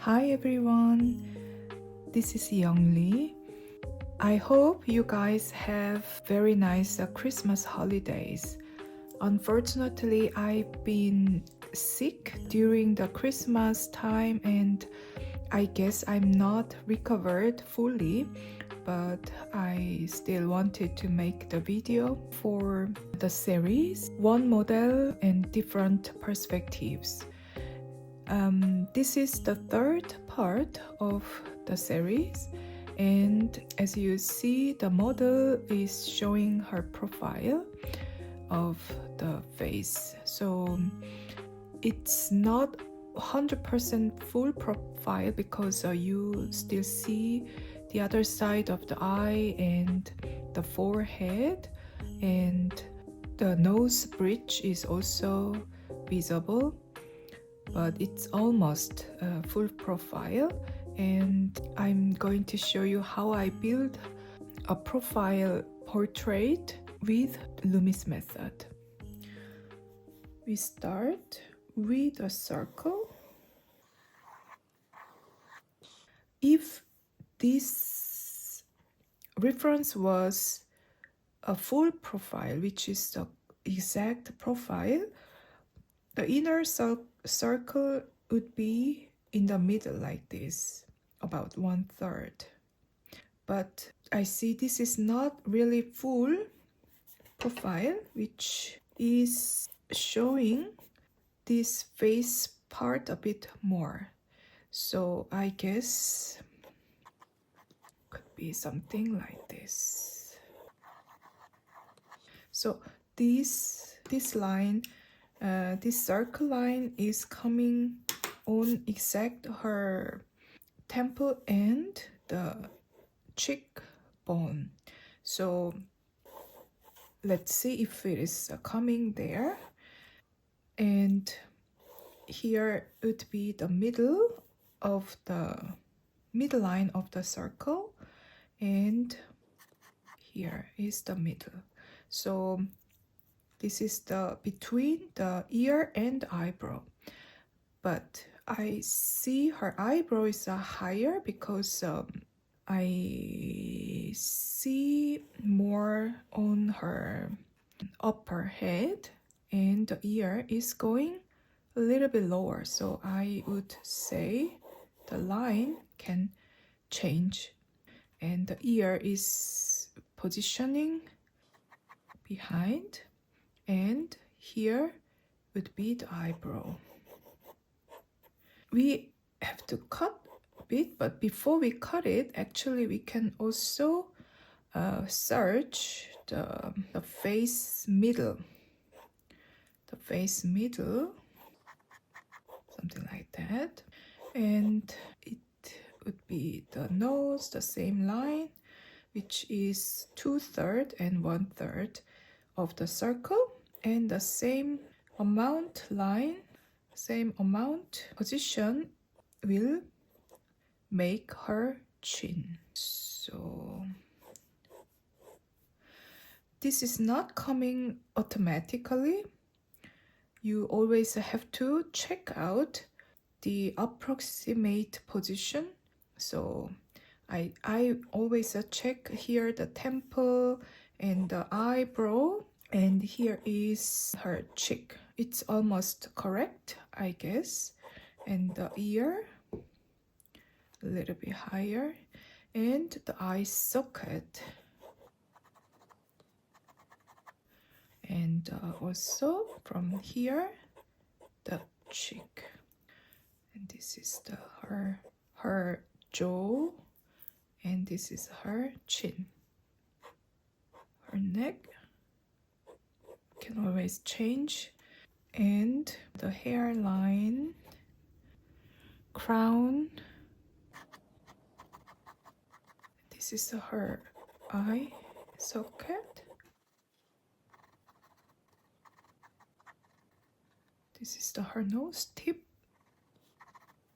Hi everyone, this is Younglee. I hope you guys have very nice Christmas holidays. Unfortunately, I've been sick during the Christmas time and I guess I'm not recovered fully, but I still wanted to make the video for the series, one model and different perspectives. This is the third part of the series, and as you see, the model is showing her profile of the face. So it's not 100% full profile because you still see the other side of the eye and the forehead, and the nose bridge is also visible, but it's almost a full profile. And I'm going to show you how I build a profile portrait with Loomis method. We start with a circle. If this reference was a full profile, which is the exact profile, the inner circle would be in the middle like this, about 1/3. But I see this is not really full profile, which is showing this face part a bit more. So I guess could be something like this. So this line, this circle line is coming on exact her temple and the cheekbone. So let's see if it is coming there. And here would be the middle of the middle line of the circle, and here is the middle. So this is the between the ear and eyebrow. But I see her eyebrow is higher because I see more on her upper head, and the ear is going a little bit lower. So I would say the line can change, and the ear is positioning behind, and here would be the eyebrow. We have to cut a bit, but before we cut it, actually we can also search the face middle. The face middle, something like that. And it would be the nose, the same line, which is 2/3 and 1/3 of the circle, and the same amount line, same amount position will make her chin. So this is not coming automatically. You always have to check out the approximate position. So I always check here the temple and the eyebrow, and here is her cheek. It's almost correct, I guess. And the ear a little bit higher, and the eye socket, and also from here the cheek. And this is the her jaw, and this is her chin. Her neck can always change, and the hairline, crown. This is her eye socket. This is her nose tip.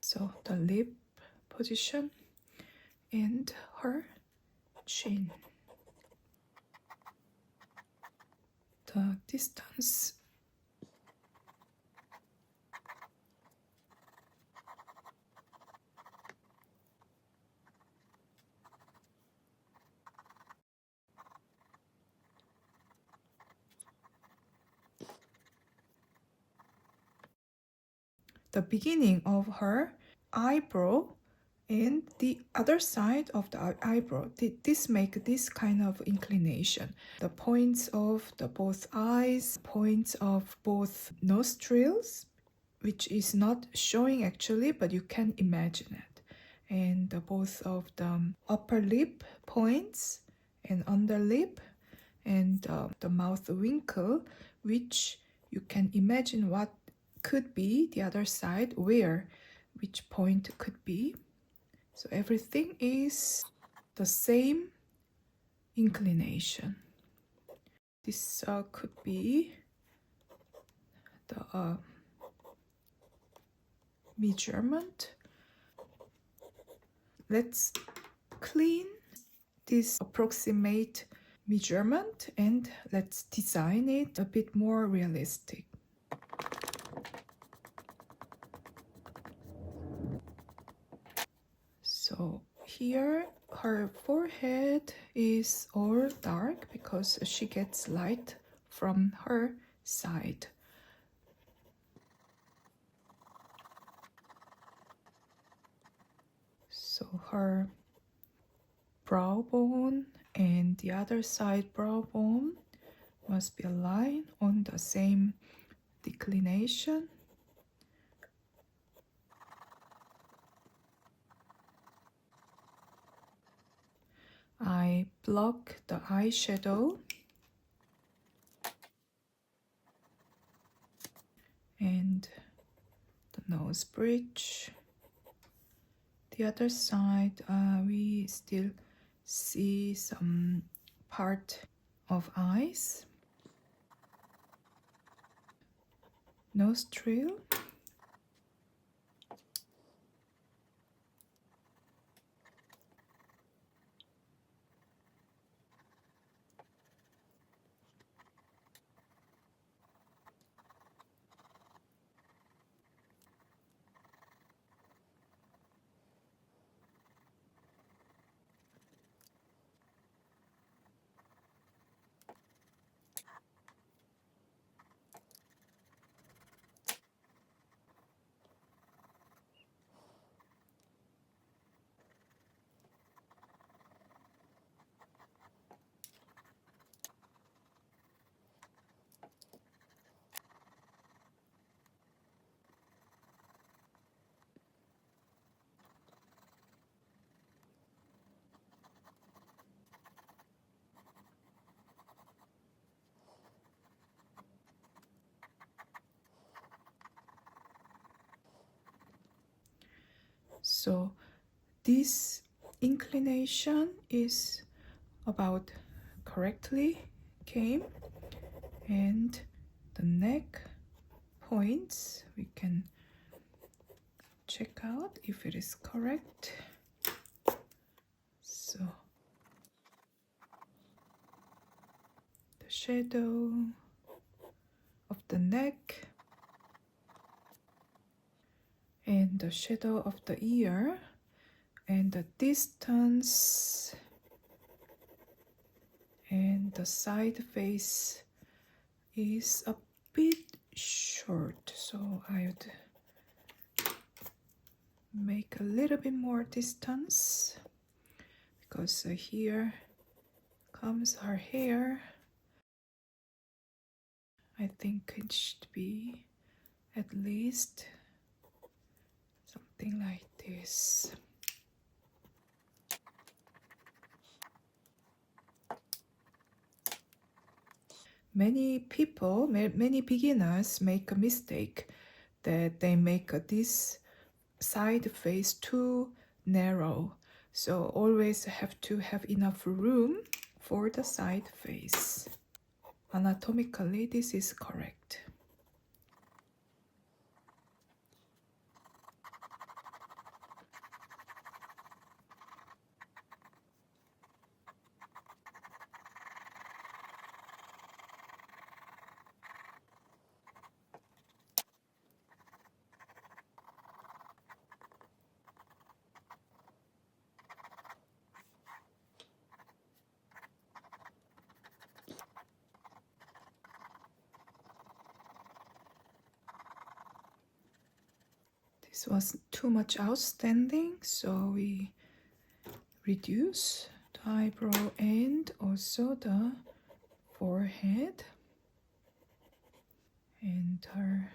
So the lip position and her chin. The distance the beginning of her eyebrow and the other side of the eyebrow. This make this kind of inclination. The points of the both eyes, points of both nostrils, which is not showing actually, but you can imagine it. And both of the upper lip points and under lip and the mouth wrinkle, which you can imagine what could be the other side, where which point could be. So everything is the same inclination. This could be the measurement. Let's clean this approximate measurement and let's design it a bit more realistic. So here her forehead is all dark because she gets light from her side. So her brow bone and the other side brow bone must be aligned on the same declination. I block the eyeshadow and the nose bridge. The other side, we still see some part of eyes, nostril, so this inclination is about correctly came, and the neck points we can check out if it is correct. So the shadow of the neck and the shadow of the ear, and the distance and the side face is a bit short, so I would make a little bit more distance because here comes her hair. I think it should be at least something like this. Many people, many beginners make a mistake that they make this side face too narrow. So always have to have enough room for the side face. Anatomically, this is correct. This was too much outstanding, so we reduce the eyebrow and also the forehead and her.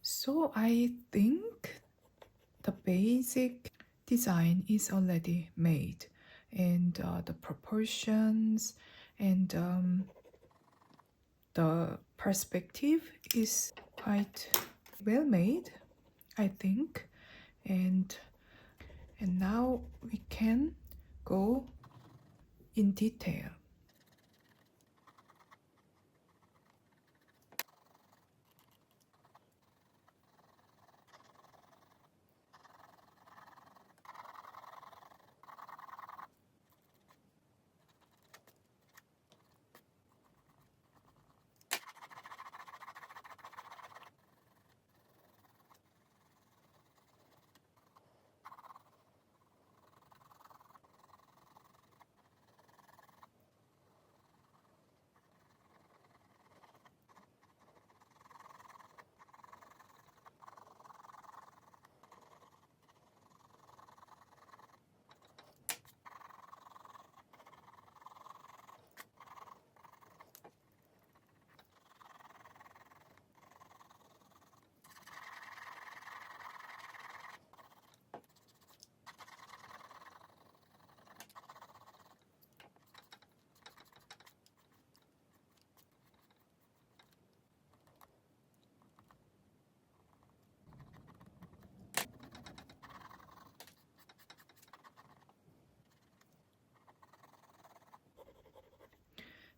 So I think the basic design is already made, and the proportions and the perspective is quite well made, I think. And now we can go in detail.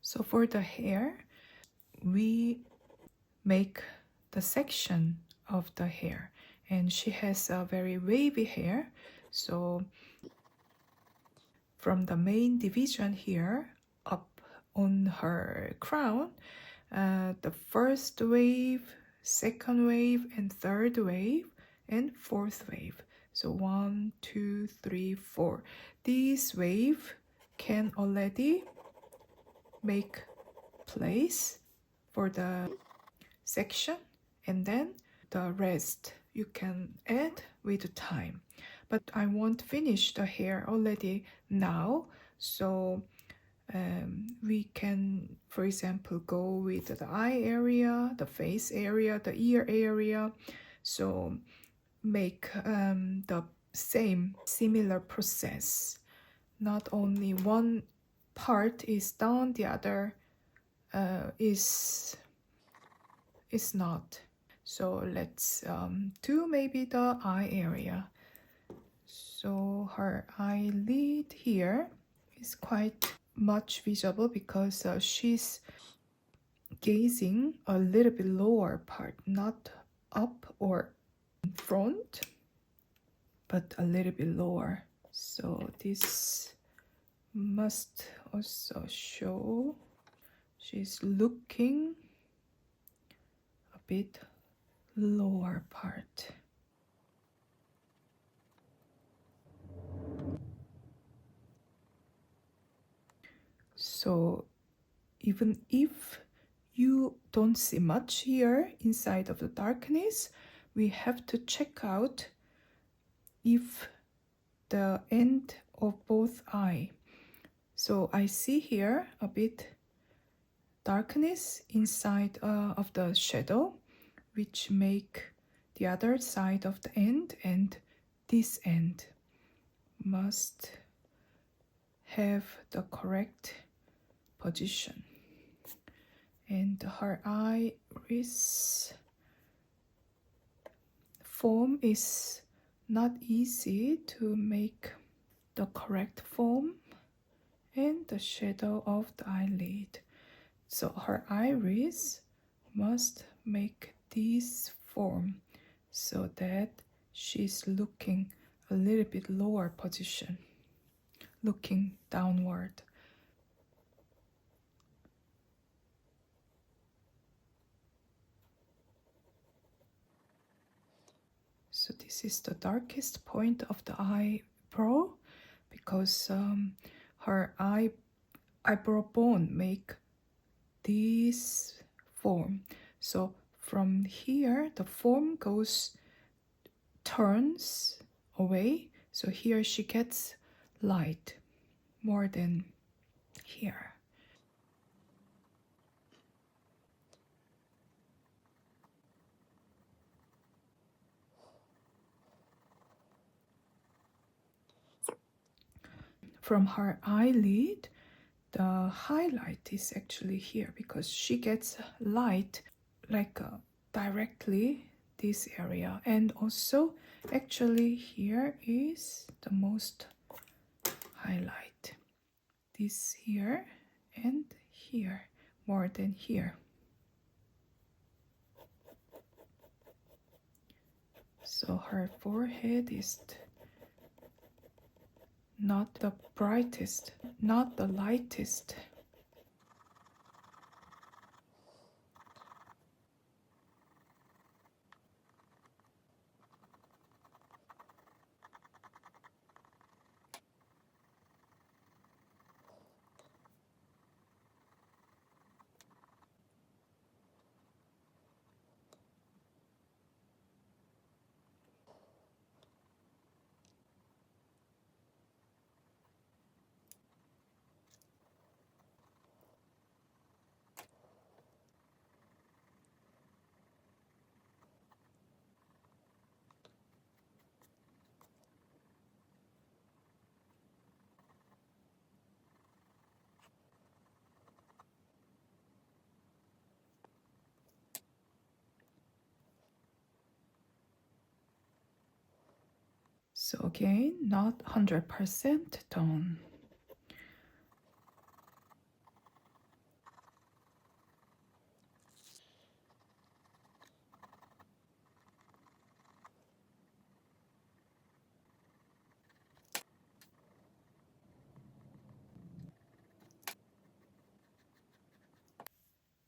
So for the hair, we make the section of the hair, and she has a very wavy hair. So from the main division here up on her crown, the first wave, second wave, and third wave and fourth wave. So 1, 2, 3, 4. This wave can already make place for the section, and then the rest you can add with time. But I won't finish the hair already now, so we can, for example, go with the eye area, the face area, the ear area. So make the same similar process. Not only one part is done, the other is not. So let's do maybe the eye area. So her eyelid here is quite much visible because she's gazing a little bit lower part, not up or in front, but a little bit lower. So this must also show she's looking a bit lower part. So even if you don't see much here inside of the darkness, we have to check out if the end of both eye. So I see here a bit darkness inside of the shadow, which make the other side of the end and this end must have the correct position. And her iris form is not easy to make the correct form and the shadow of the eyelid. So her iris must make this form so that she's looking a little bit lower position, looking downward. So this is the darkest point of the eyebrow because her eyebrow bone make this form. So from here the form turns away. So here she gets light more than here. From her eyelid, the highlight is actually here because she gets light like directly this area, and also actually here is the most highlight, this here and here more than here. So her forehead is not the brightest, not the lightest. So again, not 100% done.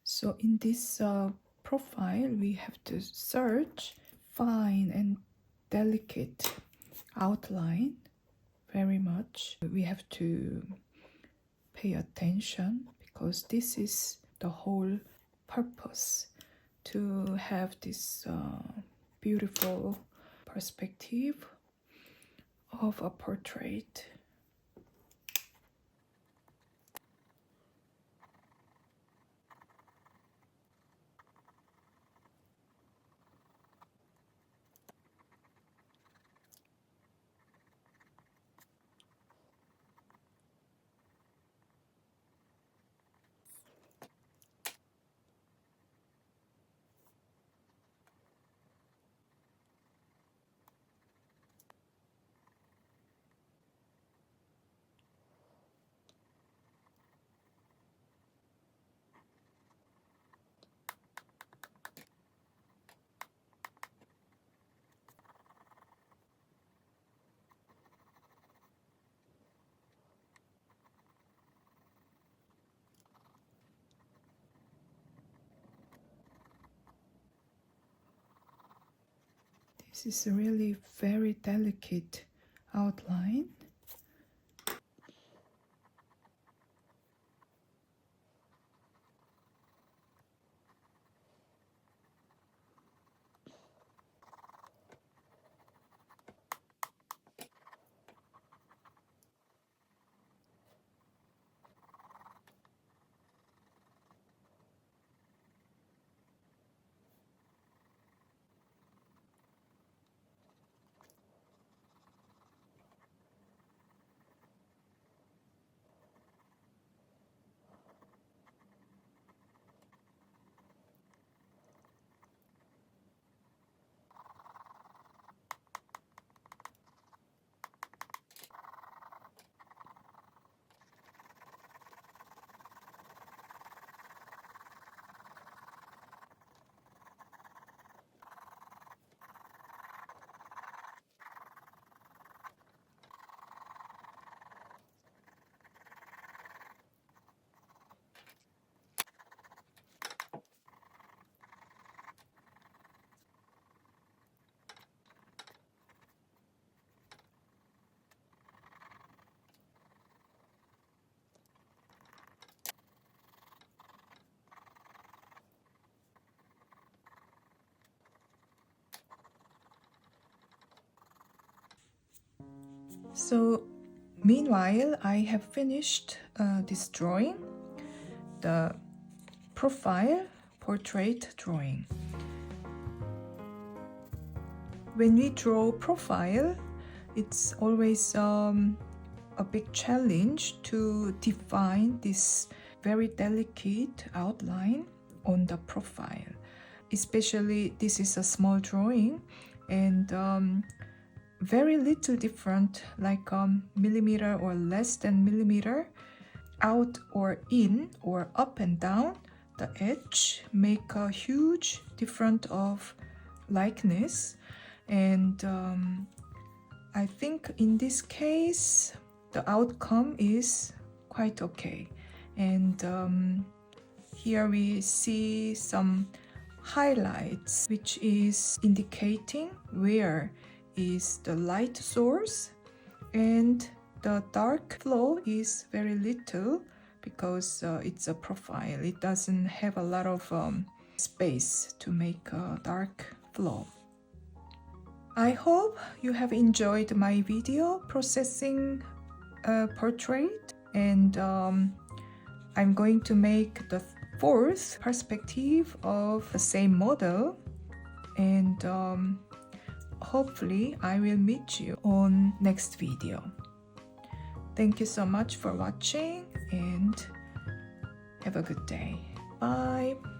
So in this profile, we have to search fine and delicate outline very much. We have to pay attention because this is the whole purpose, to have this beautiful perspective of a portrait. This is a really very delicate outline. So meanwhile, I have finished this drawing, the profile portrait drawing. When we draw profile, it's always a big challenge to define this very delicate outline on the profile. Especially this is a small drawing and very little different, like millimeter or less than millimeter, out or in or up and down the edge make a huge difference of likeness. And I think in this case the outcome is quite okay. And here we see some highlights, which is indicating where is the light source, and the dark flow is very little because it's a profile. It doesn't have a lot of space to make a dark flow. I hope you have enjoyed my video processing a portrait, and I'm going to make the fourth perspective of the same model, and hopefully I will meet you on next video. Thank you so much for watching and have a good day. Bye.